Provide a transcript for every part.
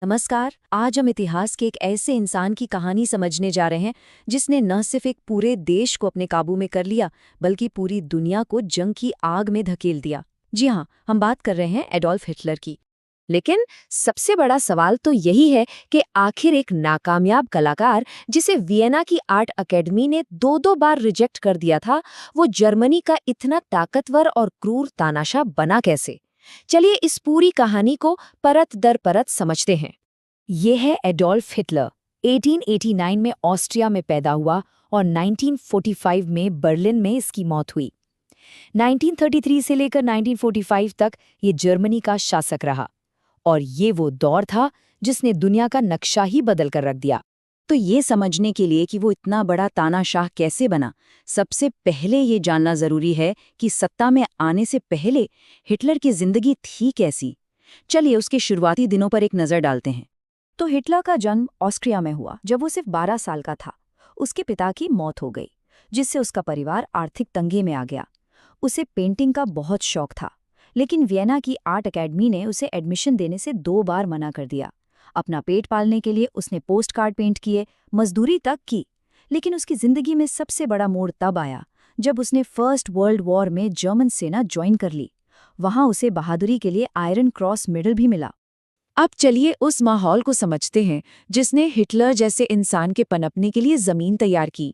नमस्कार। आज हम इतिहास के एक ऐसे इंसान की कहानी समझने जा रहे हैं जिसने न सिर्फ एक पूरे देश को अपने काबू में कर लिया बल्कि पूरी दुनिया को जंग की आग में धकेल दिया। जी हाँ, हम बात कर रहे हैं एडोल्फ हिटलर की। लेकिन सबसे बड़ा सवाल तो यही है कि आखिर एक नाकामयाब कलाकार जिसे वियना की आर्ट अकेडमी ने दो दो बार रिजेक्ट कर दिया था, वो जर्मनी का इतना ताकतवर और क्रूर तानाशाह बना कैसे। चलिए इस पूरी कहानी को परत दर परत समझते हैं। ये है एडोल्फ हिटलर। 1889 में ऑस्ट्रिया में पैदा हुआ और 1945 में बर्लिन में इसकी मौत हुई। 1933 से लेकर 1945 तक ये जर्मनी का शासक रहा और ये वो दौर था जिसने दुनिया का नक्शा ही बदल कर रख दिया। तो ये समझने के लिए कि वो इतना बड़ा तानाशाह कैसे बना, सबसे पहले ये जानना जरूरी है कि सत्ता में आने से पहले हिटलर की जिंदगी थी कैसी। चलिए उसके शुरुआती दिनों पर एक नज़र डालते हैं। तो हिटलर का जन्म ऑस्ट्रिया में हुआ जब वो सिर्फ 12 साल का था। उसके पिता की मौत हो गई, जिससे उसका परिवार आर्थिक तंगे में आ गया। उसे पेंटिंग का बहुत शौक था, लेकिन वियना की आर्ट अकेडमी ने उसे एडमिशन देने से 2 बार मना कर दिया। अपना पेट पालने के लिए उसने पोस्ट कार्ड पेंट किए, मजदूरी तक की। लेकिन उसकी जिंदगी में सबसे बड़ा मोड़ तब आया जब उसने फर्स्ट वर्ल्ड वॉर में जर्मन सेना ज्वाइन कर ली। वहां उसे बहादुरी के लिए आयरन क्रॉस मेडल भी मिला। अब चलिए उस माहौल को समझते हैं जिसने हिटलर जैसे इंसान के पनपने के लिए जमीन तैयार की।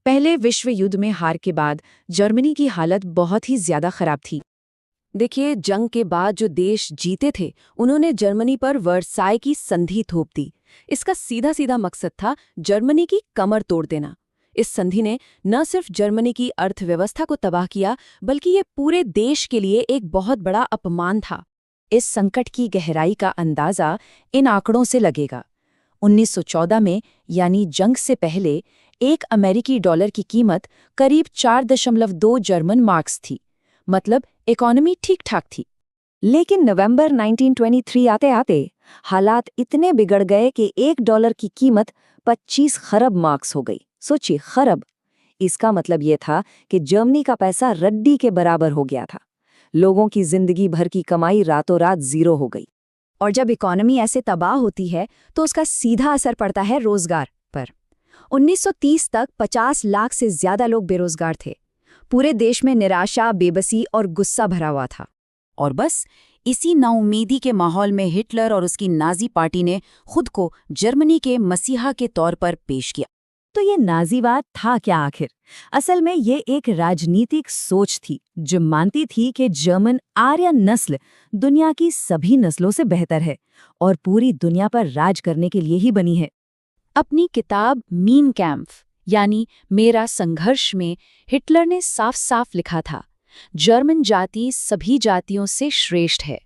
पहले विश्व युद्ध में हार के बाद जर्मनी की हालत बहुत ही ज्यादा खराब थी। देखिए, जंग के बाद जो देश जीते थे उन्होंने जर्मनी पर वर्साई की संधि थोप दी। इसका सीधा सीधा मकसद था जर्मनी की कमर तोड़ देना। इस संधि ने न सिर्फ जर्मनी की अर्थव्यवस्था को तबाह किया बल्कि ये पूरे देश के लिए एक बहुत बड़ा अपमान था। इस संकट की गहराई का अंदाजा इन आंकड़ों से लगेगा। 1914 में, यानी जंग से पहले, एक अमेरिकी डॉलर की कीमत करीब 4.2 जर्मन मार्क्स थी। मतलब इकोनॉमी ठीक ठाक थी। लेकिन नवंबर 1923 आते आते हालात इतने बिगड़ गए कि $1 की कीमत 25 खरब मार्क्स हो गई। सोचिए, खरब। इसका मतलब ये था कि जर्मनी का पैसा रड्डी के बराबर हो गया था। लोगों की जिंदगी भर की कमाई रातों रात जीरो हो गई। और जब इकोनॉमी ऐसे तबाह होती है तो उसका सीधा असर पड़ता है रोजगार पर। 1930 तक 50 लाख से ज्यादा लोग बेरोजगार थे। पूरे देश में निराशा, बेबसी और गुस्सा भरा हुआ था। और बस इसी नाउम्मीदी के माहौल में हिटलर और उसकी नाजी पार्टी ने खुद को जर्मनी के मसीहा के तौर पर पेश किया। तो ये नाजीवाद था क्या आखिर? असल में ये एक राजनीतिक सोच थी जो मानती थी कि जर्मन आर्य नस्ल दुनिया की सभी नस्लों से बेहतर है और पूरी दुनिया पर राज करने के लिए ही बनी है। अपनी किताब मीन कैम्फ यानी मेरा संघर्ष में हिटलर ने साफ साफ लिखा था, जर्मन जाति सभी जातियों से श्रेष्ठ है।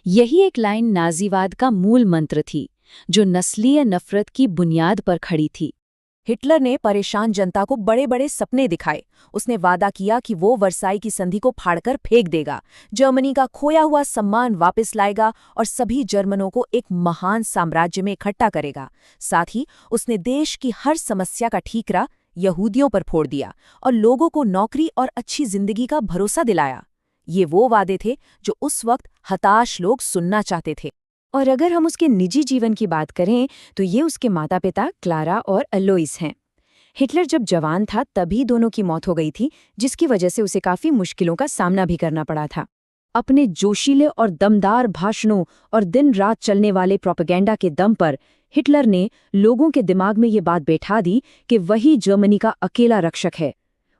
यही एक लाइन नाजीवाद का मूल मंत्र थी जो नस्लीय नफरत की बुनियाद पर खड़ी थी। हिटलर ने परेशान जनता को बड़े बड़े सपने दिखाए। उसने वादा किया कि वो वर्साई की संधि को फाड़कर फेंक देगा, जर्मनी का खोया हुआ सम्मान वापस लाएगा और सभी जर्मनों को एक महान साम्राज्य में इकट्ठा करेगा। साथ ही उसने देश की हर समस्या का ठीकरा यहूदियों पर फोड़ दिया और लोगों को नौकरी और अच्छी जिंदगी का भरोसा दिलाया। ये वो वादे थे जो उस वक्त हताश लोग सुनना चाहते थे। और अगर हम उसके निजी जीवन की बात करें तो ये उसके माता पिता क्लारा और अलोइस हैं। हिटलर जब जवान था तभी दोनों की मौत हो गई थी, जिसकी वजह से उसे काफी मुश्किलों का सामना भी करना पड़ा था। अपने जोशीले और दमदार भाषणों और दिन रात चलने वाले प्रोपेगेंडा के दम पर हिटलर ने लोगों के दिमाग में ये बात बैठा दी कि वही जर्मनी का अकेला रक्षक है।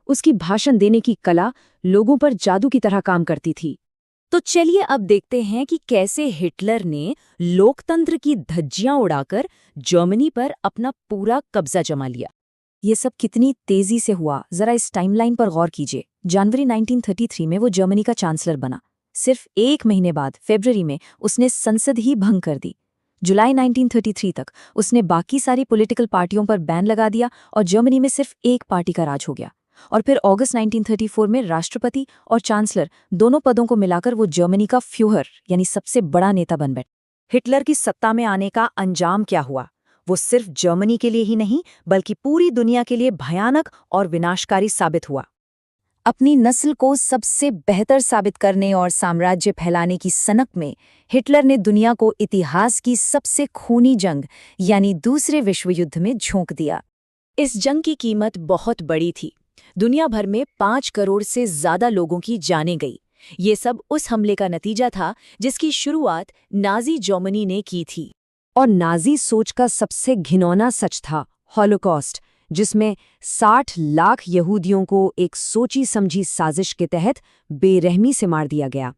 उसकी भाषण देने की कला लोगों पर जादू की तरह काम करती थी। तो चलिए अब देखते हैं कि कैसे हिटलर ने लोकतंत्र की धज्जियां उड़ाकर जर्मनी पर अपना पूरा कब्जा जमा लिया। ये सब कितनी तेजी से हुआ, जरा इस टाइमलाइन पर गौर कीजिए। जनवरी 1933 में वो जर्मनी का चांसलर बना। सिर्फ 1 महीने बाद फरवरी में उसने संसद ही भंग कर दी। जुलाई 1933 तक उसने बाकी सारी पॉलिटिकल पार्टियों पर बैन लगा दिया और जर्मनी में सिर्फ एक पार्टी का राज हो गया। और फिर अगस्त 1934 में राष्ट्रपति और चांसलर दोनों पदों को मिलाकर वो जर्मनी का फ्यूहर यानी सबसे बड़ा नेता बन बैठा। हिटलर की सत्ता में आने का अंजाम क्या हुआ? वो सिर्फ जर्मनी के लिए ही नहीं बल्कि पूरी दुनिया के लिए भयानक और विनाशकारी साबित हुआ। अपनी नस्ल को सबसे बेहतर साबित करने और साम्राज्य फैलाने की सनक में हिटलर ने दुनिया को इतिहास की सबसे खूनी जंग यानी दूसरे विश्व युद्ध में झोंक दिया। इस जंग की कीमत बहुत बड़ी थी। दुनिया भर में 5 करोड़ से ज्यादा लोगों की जानें गई। ये सब उस हमले का नतीजा था जिसकी शुरुआत नाजी जर्मनी ने की थी। और नाजी सोच का सबसे घिनौना सच था हॉलोकॉस्ट, जिसमें 60 लाख यहूदियों को एक सोची समझी साजिश के तहत बेरहमी से मार दिया गया।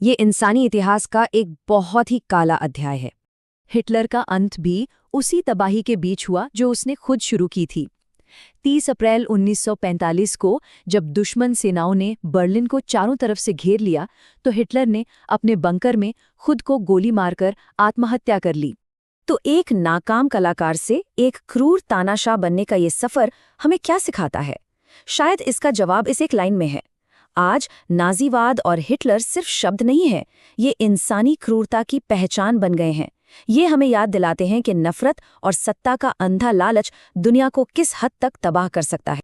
ये इंसानी इतिहास का एक बहुत ही काला अध्याय है। हिटलर का अंत भी उसी तबाही के बीच हुआ जो उसने खुद शुरू की थी। 30 अप्रैल 1945 को जब दुश्मन सेनाओं ने बर्लिन को चारों तरफ से घेर लिया तो हिटलर ने अपने बंकर में खुद को गोली मारकर आत्महत्या कर ली। तो एक नाकाम कलाकार से एक क्रूर तानाशाह बनने का ये सफर हमें क्या सिखाता है? शायद इसका जवाब इस एक लाइन में है। आज नाजीवाद और हिटलर सिर्फ शब्द नहीं है, ये इंसानी क्रूरता की पहचान बन गए हैं। ये हमें याद दिलाते हैं कि नफरत और सत्ता का अंधा लालच दुनिया को किस हद तक तबाह कर सकता है।